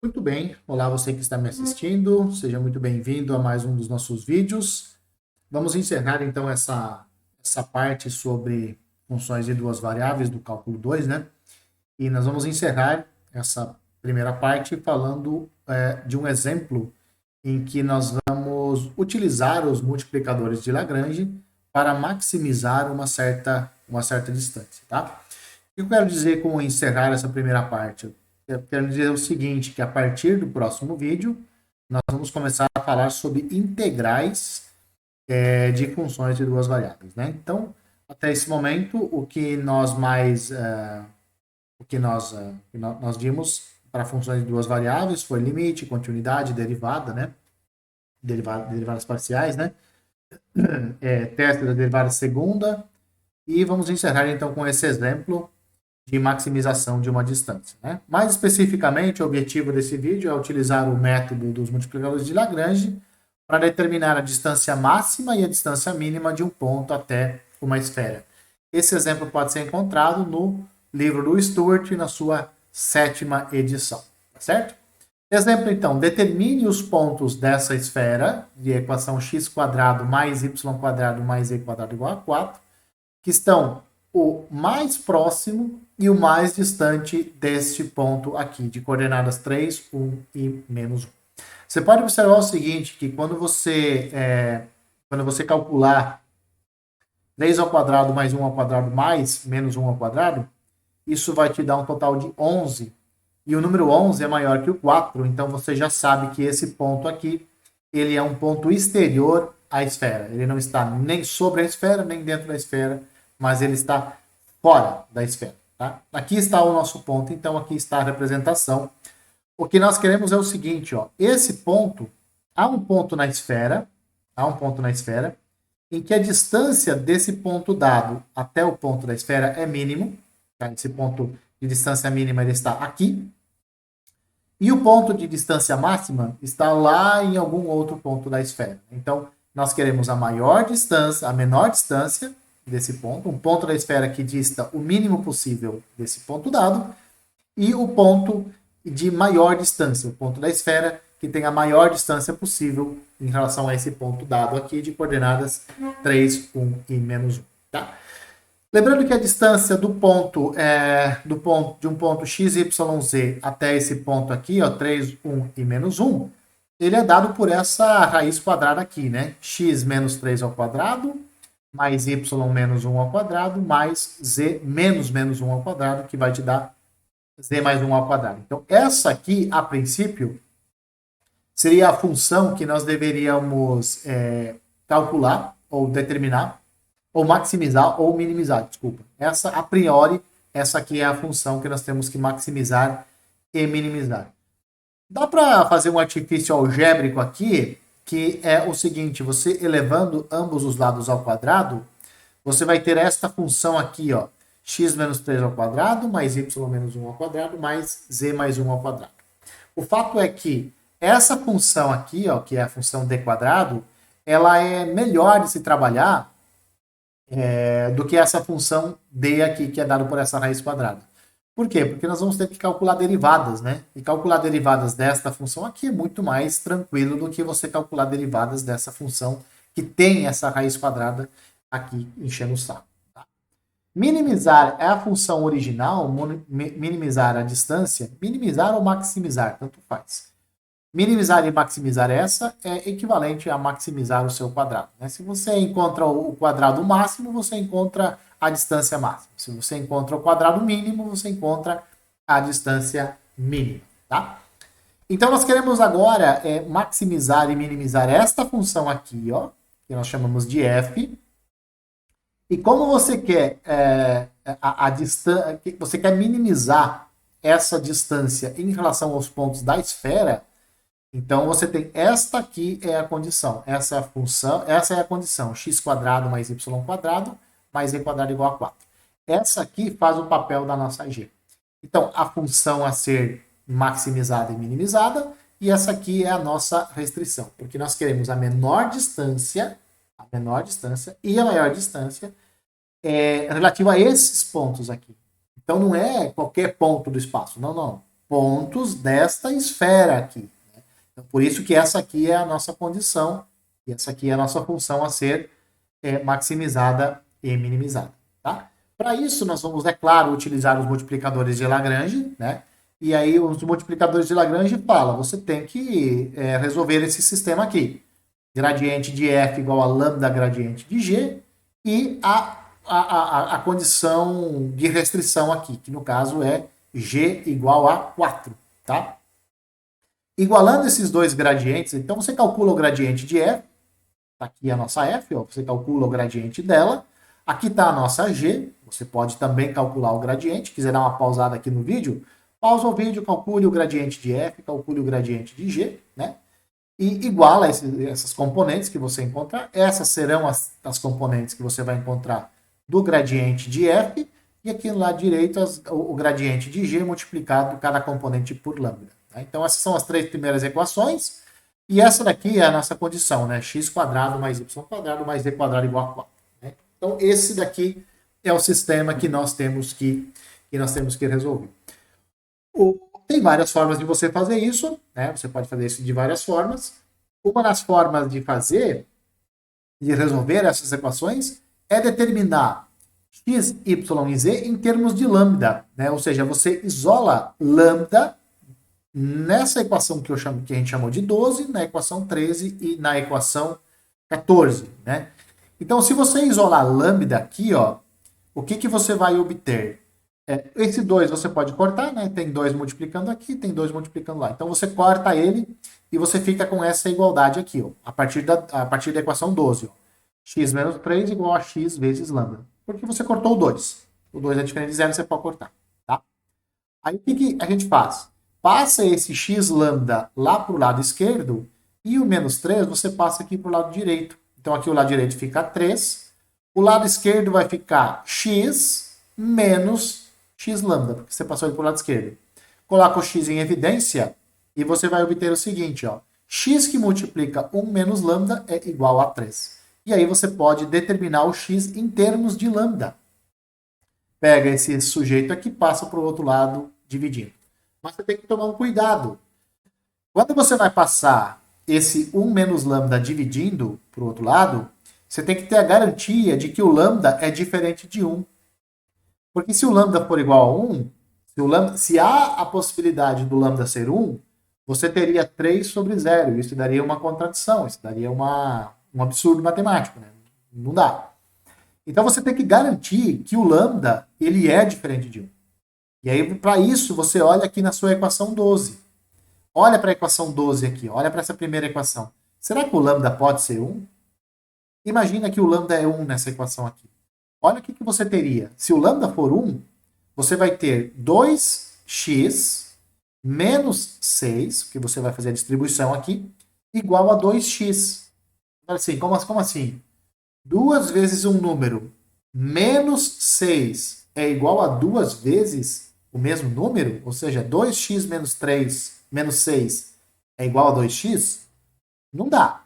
Muito bem, olá você que está me assistindo, seja muito bem-vindo a mais um dos nossos vídeos. Vamos encerrar então essa parte sobre funções de duas variáveis do cálculo 2, né? E nós vamos encerrar essa primeira parte falando de um exemplo em que nós vamos utilizar os multiplicadores de Lagrange para maximizar uma certa distância, tá? O que eu quero dizer com encerrar essa primeira parte? Eu quero dizer o seguinte, que a partir do próximo vídeo, nós vamos começar a falar sobre integrais de funções de duas variáveis, né? Então, até esse momento, o que nós vimos para funções de duas variáveis foi limite, continuidade, derivada, né? Derivadas parciais, né? Teste da derivada segunda. E vamos encerrar então com esse exemplo de maximização de uma distância, né? Mais especificamente, o objetivo desse vídeo é utilizar o método dos multiplicadores de Lagrange para determinar a distância máxima e a distância mínima de um ponto até uma esfera. Esse exemplo pode ser encontrado no livro do Stewart, na sua 7ª edição, tá certo? Exemplo, então, determine os pontos dessa esfera de equação x² mais y² mais z² igual a 4, que estão o mais próximo e o mais distante deste ponto aqui, de coordenadas 3, 1 e menos 1. Você pode observar o seguinte, que quando você calcular 3 ao quadrado mais 1 ao quadrado mais menos 1 ao quadrado, isso vai te dar um total de 11. E o número 11 é maior que o 4, então você já sabe que esse ponto aqui, ele é um ponto exterior à esfera. Ele não está nem sobre a esfera, nem dentro da esfera, mas ele está fora da esfera. Tá? Aqui está o nosso ponto, então aqui está a representação. O que nós queremos é o seguinte, ó, esse ponto, há um ponto na esfera, em que a distância desse ponto dado até o ponto da esfera é mínimo, tá? Esse ponto de distância mínima ele está aqui, e o ponto de distância máxima está lá em algum outro ponto da esfera. Então, nós queremos a menor distância desse ponto, um ponto da esfera que dista o mínimo possível desse ponto dado, e o ponto de maior distância, o ponto da esfera que tem a maior distância possível em relação a esse ponto dado aqui de coordenadas 3, 1 e menos 1. Tá? Lembrando que a distância de um ponto x, y, z até esse ponto aqui, ó, 3, 1 e menos 1, ele é dado por essa raiz quadrada aqui, né? X menos 3 ao quadrado, mais y menos 1 ao quadrado, mais z menos 1 ao quadrado, que vai te dar z mais 1 ao quadrado. Então, essa aqui, a princípio, seria a função que nós deveríamos calcular, ou determinar, ou maximizar, ou minimizar, desculpa. Essa, a priori, essa aqui é a função que nós temos que maximizar e minimizar. Dá para fazer um artifício algébrico aqui, que é o seguinte, você elevando ambos os lados ao quadrado, você vai ter esta função aqui, ó, x menos 3 ao quadrado, mais y menos 1 ao quadrado, mais z mais 1 ao quadrado. O fato é que essa função aqui, ó, que é a função d quadrado, ela é melhor de se trabalhar do que essa função d aqui, que é dada por essa raiz quadrada. Por quê? Porque nós vamos ter que calcular derivadas, né? E calcular derivadas desta função aqui é muito mais tranquilo do que você calcular derivadas dessa função que tem essa raiz quadrada aqui enchendo o saco. Tá? Minimizar é a função original, minimizar a distância, minimizar ou maximizar, tanto faz. Minimizar e maximizar essa é equivalente a maximizar o seu quadrado. Né? Se você encontra o quadrado máximo, você encontra a distância máxima. Se você encontra o quadrado mínimo, você encontra a distância mínima. Tá? Então, nós queremos agora maximizar e minimizar esta função aqui, ó, que nós chamamos de f. E como você quer a distância, você quer minimizar essa distância em relação aos pontos da esfera, então você tem esta aqui é a condição, essa é a função, essa é a condição, x² mais y² mais z² igual a 4. Essa aqui faz o papel da nossa g. Então a função a ser maximizada e minimizada, e essa aqui é a nossa restrição, porque nós queremos a menor distância e a maior distância relativa a esses pontos aqui. Então não é qualquer ponto do espaço, não. pontos desta esfera aqui. Né? Então, por isso que essa aqui é a nossa condição, e essa aqui é a nossa função a ser maximizada e minimizada. Tá? Para isso, nós vamos, é claro, utilizar os multiplicadores de Lagrange, né? E aí os multiplicadores de Lagrange falam, você tem que resolver esse sistema aqui. Gradiente de f igual a lambda gradiente de g e a condição de restrição aqui, que no caso é g igual a 4, tá? Igualando esses dois gradientes, então você calcula o gradiente de f, tá aqui a nossa f, ó, você calcula o gradiente dela, aqui está a nossa g, você pode também calcular o gradiente, quiser dar uma pausada aqui no vídeo, pausa o vídeo, calcule o gradiente de f, calcule o gradiente de g, né? E iguala essas componentes que você encontrar. Essas serão as componentes que você vai encontrar do gradiente de f, e aqui no lado direito o gradiente de g multiplicado cada componente por lambda. Tá? Então essas são as três primeiras equações, e essa daqui é a nossa condição, né? X quadrado mais y quadrado mais z quadrado igual a 4. Né? Então esse daqui é o sistema que nós temos que resolver. Tem várias formas de você fazer isso, né? Você pode fazer isso de várias formas. Uma das formas de resolver essas equações é determinar x, y e z em termos de lambda, né? Ou seja, você isola lambda nessa equação que a gente chamou de 12, na equação 13 e na equação 14, né? Então, se você isolar lambda aqui, ó, o que você vai obter? Esse 2 você pode cortar, né? Tem 2 multiplicando aqui, tem 2 multiplicando lá. Então você corta ele e você fica com essa igualdade aqui, ó, a partir da equação 12. Ó. X menos 3 igual a x vezes lambda. Porque você cortou o 2. O 2 é diferente de zero, você pode cortar. Tá? Aí o que a gente faz? Passa esse x lambda lá para o lado esquerdo e o menos 3 você passa aqui para o lado direito. Então aqui o lado direito fica 3. O lado esquerdo vai ficar x menos x lambda, porque você passou ele para o lado esquerdo. Coloca o x em evidência e você vai obter o seguinte, ó. X que multiplica 1 menos lambda é igual a 3. E aí você pode determinar o x em termos de lambda. Pega esse sujeito aqui e passa para o outro lado dividindo. Mas você tem que tomar um cuidado. Quando você vai passar esse 1 menos lambda dividindo para o outro lado, você tem que ter a garantia de que o lambda é diferente de 1. Porque se o lambda for igual a 1, se há a possibilidade do lambda ser 1, você teria 3 sobre 0. Isso daria uma contradição, isso daria um absurdo matemático. Né? Não dá. Então você tem que garantir que o lambda ele é diferente de 1. E aí, para isso, você olha aqui na sua equação 12. Olha para a equação 12 aqui, olha para essa primeira equação. Será que o lambda pode ser 1? Imagina que o lambda é 1 nessa equação aqui. Olha o que você teria. Se o lambda for 1, você vai ter 2x menos 6, que você vai fazer a distribuição aqui, igual a 2x. Assim, como assim? 2 vezes um número menos 6 é igual a 2 vezes o mesmo número? Ou seja, 2x menos 3 menos 6 é igual a 2x? Não dá.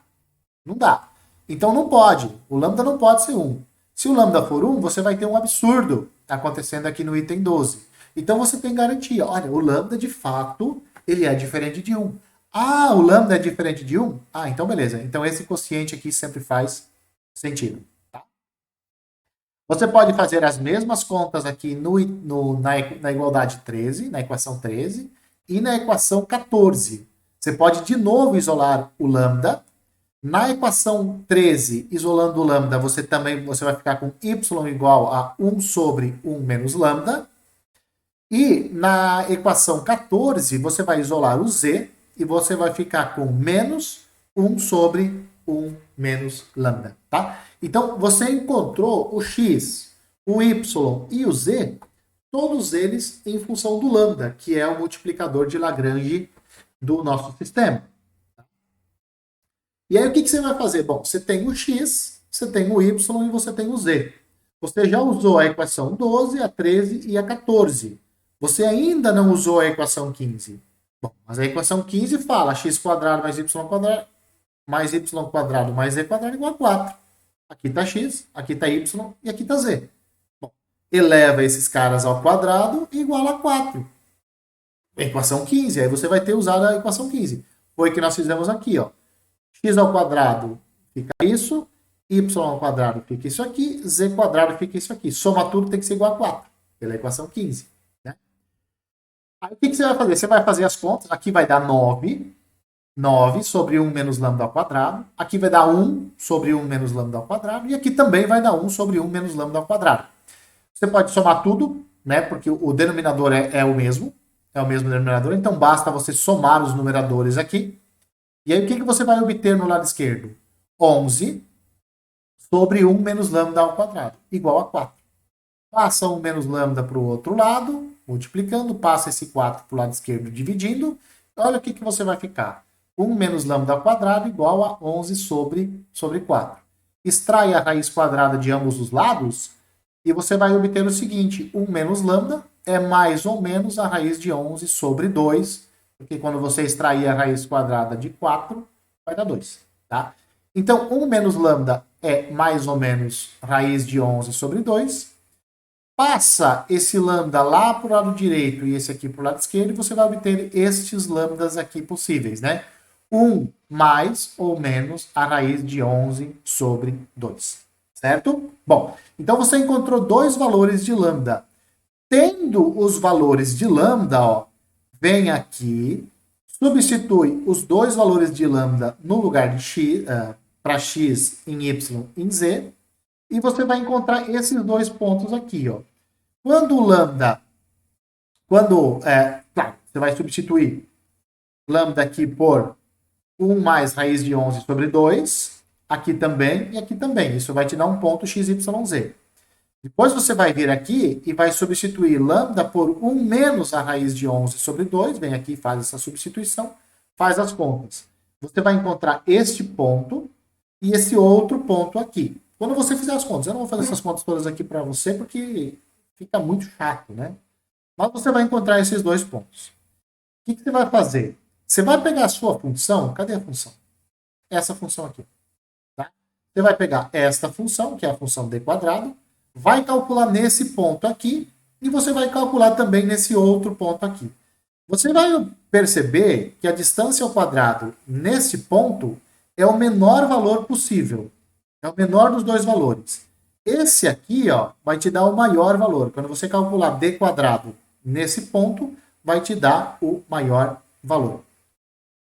Não dá. Então não pode. O lambda não pode ser 1. Se o lambda for 1, você vai ter um absurdo acontecendo aqui no item 12. Então você tem garantia. Olha, o lambda de fato, ele é diferente de 1. Ah, o lambda é diferente de 1? Ah, então beleza. Então esse quociente aqui sempre faz sentido. Tá? Você pode fazer as mesmas contas aqui na igualdade 13, na equação 13, e na equação 14. Você pode de novo isolar o lambda. Na equação 13, isolando o lambda, você vai ficar com y igual a 1 sobre 1 menos lambda. E na equação 14, você vai isolar o z e você vai ficar com menos 1 sobre 1 menos lambda. Tá? Então, você encontrou o x, o y e o z, todos eles em função do lambda, que é o multiplicador de Lagrange do nosso sistema. E aí, o que você vai fazer? Bom, você tem o x, você tem o y e você tem o z. Você já usou a equação 12, a 13 e a 14. Você ainda não usou a equação 15. Bom, mas a equação 15 fala x quadrado mais y quadrado mais z quadrado igual a 4. Aqui está x, aqui está y e aqui está z. Bom, eleva esses caras ao quadrado e igual a 4. Equação 15, aí você vai ter usado a equação 15. Foi o que nós fizemos aqui, ó. X ao quadrado fica isso, y ao quadrado fica isso aqui, z quadrado fica isso aqui. Soma tudo tem que ser igual a 4, pela equação 15. Né? Aí o que você vai fazer? Você vai fazer as contas, aqui vai dar 9 sobre 1 menos lambda ao quadrado, aqui vai dar 1 sobre 1 menos lambda ao quadrado, e aqui também vai dar 1 sobre 1 menos lambda ao quadrado. Você pode somar tudo, né? Porque o denominador é o mesmo denominador, então basta você somar os numeradores aqui. E aí o que você vai obter no lado esquerdo? 11 sobre 1 menos lambda ao quadrado, igual a 4. Passa 1 menos lambda para o outro lado, multiplicando, passa esse 4 para o lado esquerdo, dividindo. Olha o que você vai ficar. 1 menos lambda ao quadrado igual a 11 sobre 4. Extrai a raiz quadrada de ambos os lados e você vai obter o seguinte, 1 menos lambda é mais ou menos a raiz de 11 sobre 2, porque quando você extrair a raiz quadrada de 4, vai dar 2. Tá? Então, 1 menos lambda é mais ou menos raiz de 11 sobre 2. Passa esse lambda lá para o lado direito e esse aqui para o lado esquerdo, e você vai obter estes lambdas aqui possíveis, né? 1 mais ou menos a raiz de 11 sobre 2. Certo? Bom, então você encontrou dois valores de lambda. Tendo os valores de lambda, ó, vem aqui, substitui os dois valores de lambda no lugar de x, para x em y em z, e você vai encontrar esses dois pontos aqui, ó. Quando o lambda, claro, você vai substituir lambda aqui por 1 mais raiz de 11 sobre 2, aqui também e aqui também. Isso vai te dar um ponto x, y, z. Depois você vai vir aqui e vai substituir lambda por 1 menos a raiz de 11 sobre 2. Vem aqui e faz essa substituição, faz as contas. Você vai encontrar este ponto e esse outro ponto aqui. Quando você fizer as contas, eu não vou fazer essas contas todas aqui para você, porque fica muito chato, né? Mas você vai encontrar esses dois pontos. O que você vai fazer? Você vai pegar a sua função, cadê a função? Essa função aqui. Tá? Você vai pegar esta função, que é a função d quadrado, vai calcular nesse ponto aqui, e você vai calcular também nesse outro ponto aqui. Você vai perceber que a distância ao quadrado nesse ponto é o menor valor possível. É o menor dos dois valores. Esse aqui, ó, vai te dar o maior valor. Quando você calcular d quadrado nesse ponto, vai te dar o maior valor.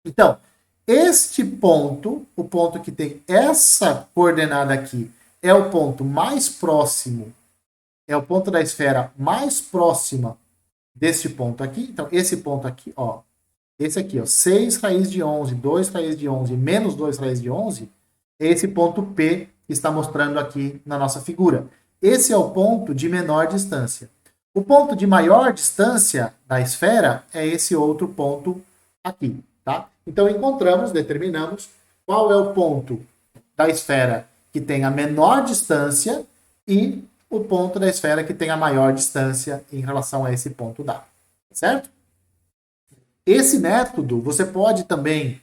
Então, este ponto, o ponto que tem essa coordenada aqui, é o ponto mais próximo, é o ponto da esfera mais próxima desse ponto aqui. Então, esse ponto aqui, ó, esse aqui, ó, 6 raiz de 11, 2 raiz de 11, menos 2 raiz de 11, é esse ponto P que está mostrando aqui na nossa figura. Esse é o ponto de menor distância. O ponto de maior distância da esfera é esse outro ponto aqui, tá? Então, determinamos qual é o ponto da esfera que tem a menor distância e o ponto da esfera que tem a maior distância em relação a esse ponto dado. Certo? Esse método, você pode também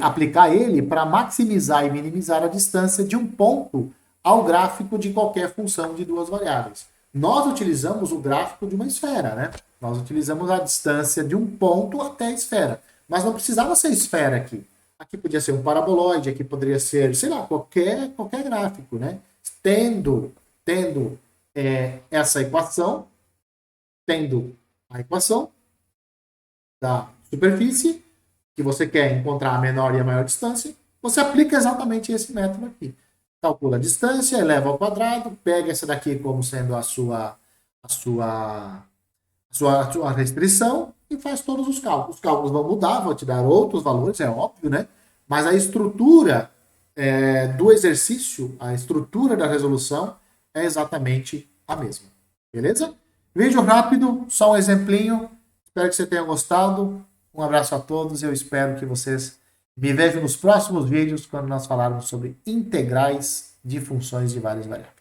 aplicar ele para maximizar e minimizar a distância de um ponto ao gráfico de qualquer função de duas variáveis. Nós utilizamos o gráfico de uma esfera, né? Nós utilizamos a distância de um ponto até a esfera. Mas não precisava ser esfera aqui. Aqui podia ser um paraboloide, aqui poderia ser, sei lá, qualquer gráfico, né? Tendo essa equação, tendo a equação da superfície, que você quer encontrar a menor e a maior distância, você aplica exatamente esse método aqui. Calcula a distância, eleva ao quadrado, pega essa daqui como sendo a sua restrição e faz todos os cálculos. Os cálculos vão mudar, vão te dar outros valores, é óbvio, né? Mas a estrutura do exercício, a estrutura da resolução é exatamente a mesma. Beleza? Vídeo rápido, só um exemplinho. Espero que você tenha gostado. Um abraço a todos e eu espero que vocês me vejam nos próximos vídeos quando nós falarmos sobre integrais de funções de várias variáveis.